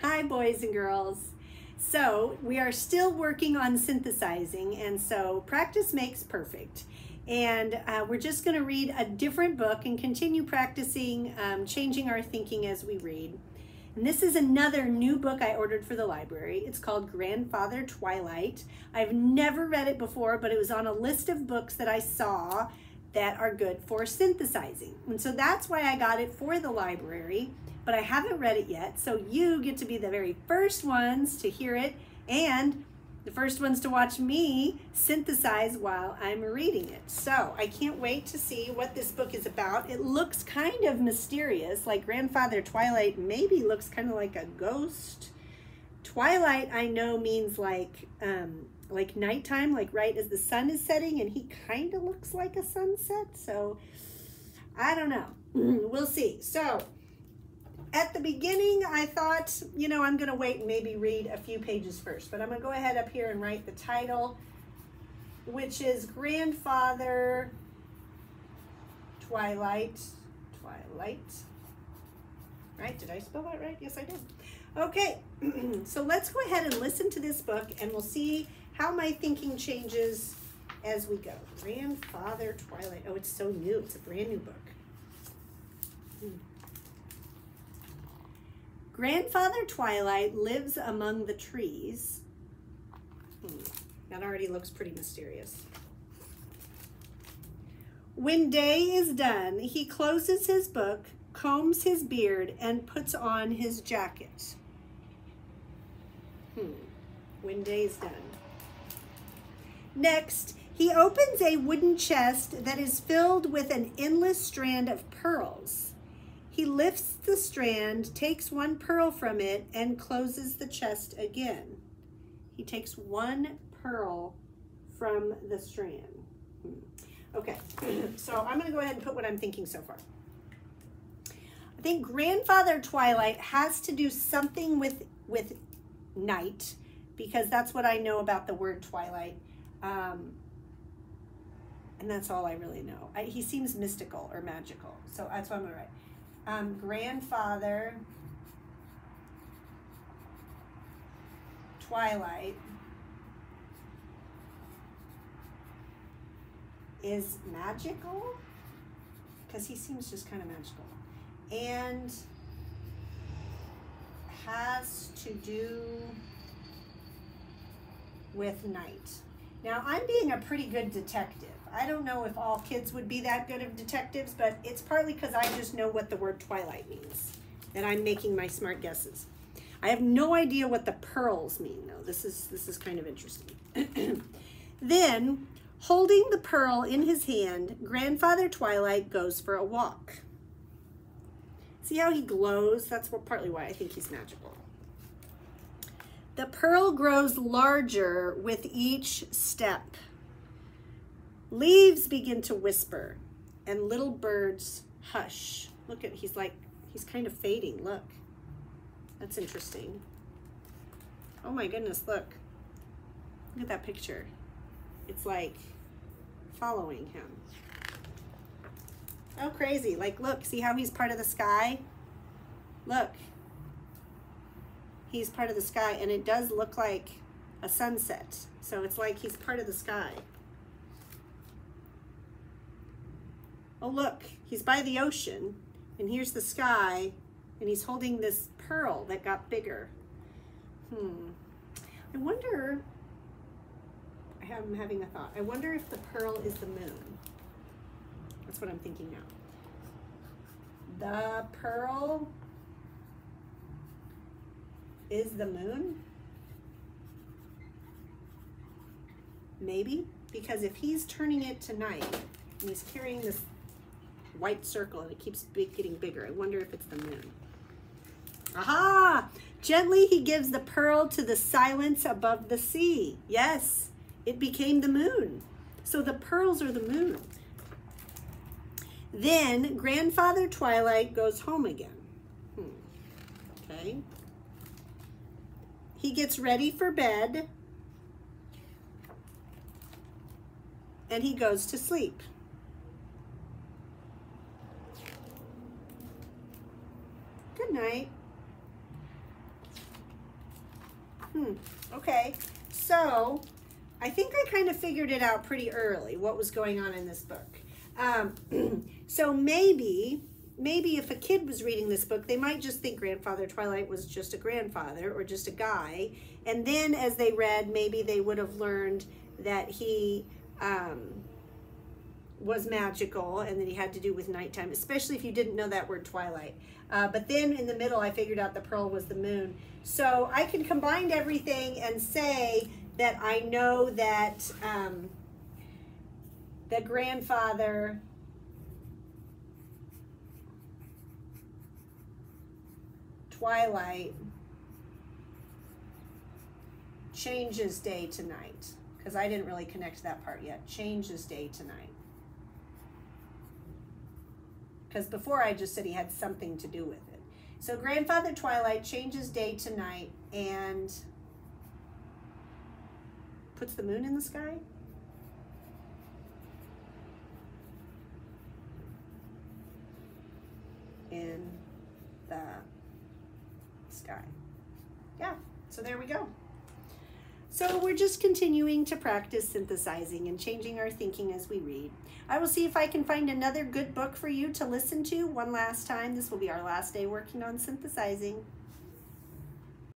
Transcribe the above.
Hi, boys and girls. So we are still working on synthesizing, and so practice makes perfect. And we're just going to read a different book and continue practicing, changing our thinking as we read. And this is another new book I ordered for the library. It's called Grandfather Twilight. I've never read it before, but it was on a list of books that I saw that are good for synthesizing. And so that's why I got it for the library, but I haven't read it yet. So you get to be the very first ones to hear it and the first ones to watch me synthesize while I'm reading it. So I can't wait to see what this book is about. It looks kind of mysterious, like Grandfather Twilight maybe looks kind of like a ghost. Twilight I know means like nighttime, like right as the sun is setting, and he kind of looks like a sunset. So I don't know. We'll see. So at the beginning, I thought, I'm going to wait and maybe read a few pages first, but I'm going to go ahead up here and write the title, which is Grandfather Twilight. Right? Did I spell that right? Yes, I did. Okay, so let's go ahead and listen to this book, and we'll see how my thinking changes as we go. Grandfather Twilight. Oh, it's so new. It's a brand new book. Grandfather Twilight lives among the trees. That already looks pretty mysterious. When day is done, he closes his book, combs his beard, and puts on his jacket. When day is done. Next, he opens a wooden chest that is filled with an endless strand of pearls. He lifts the strand, takes one pearl from it, and closes the chest again. He takes one pearl from the strand. Okay, so I'm going to go ahead and put what I'm thinking so far. I think Grandfather Twilight has to do something with night, because that's what I know about the word twilight. And that's all I really know. He seems mystical or magical, so that's what I'm going to write. Grandfather Twilight is magical, because he seems just kind of magical, and has to do with night. Now, I'm being a pretty good detective. I don't know if all kids would be that good of detectives, but it's partly because I just know what the word twilight means, and I'm making my smart guesses. I have no idea what the pearls mean, though. This is kind of interesting. Then, holding the pearl in his hand, Grandfather Twilight goes for a walk. See how he glows? That's partly why I think he's magical. The pearl grows larger with each step. Leaves begin to whisper, and little birds hush. Look at, he's kind of fading, look. That's interesting. Oh my goodness, look. Look at that picture. It's like following him. Oh, crazy. Like, look, see how he's part of the sky? Look. He's part of the sky, and it does look like a sunset. So it's like he's part of the sky. Oh, look, he's by the ocean, and here's the sky, and he's holding this pearl that got bigger. I wonder, I'm having a thought. I wonder if the pearl is the moon. That's what I'm thinking now. The pearl is the moon? Maybe, because if he's turning it to night, and he's carrying this white circle and it keeps getting bigger, I wonder if it's the moon. Aha! Gently he gives the pearl to the silence above the sea. Yes, it became the moon. So the pearls are the moon. Then Grandfather Twilight goes home again. Okay. He gets ready for bed, and he goes to sleep. Good night. Okay, so I think I kind of figured it out pretty early, what was going on in this book. So maybe if a kid was reading this book, they might just think Grandfather Twilight was just a grandfather or just a guy. And then as they read, maybe they would have learned that he was magical and that he had to do with nighttime, especially if you didn't know that word Twilight. But then in the middle, I figured out the pearl was the moon. So I can combine everything and say that I know that the grandfather Twilight changes day to night, because I didn't really connect that part yet. Changes day to night. Because before I just said he had something to do with it. So Grandfather Twilight changes day to night and puts the moon in the sky? In the sky. Yeah, so there we go. So we're just continuing to practice synthesizing and changing our thinking as we read. I will see if I can find another good book for you to listen to one last time. This will be our last day working on synthesizing.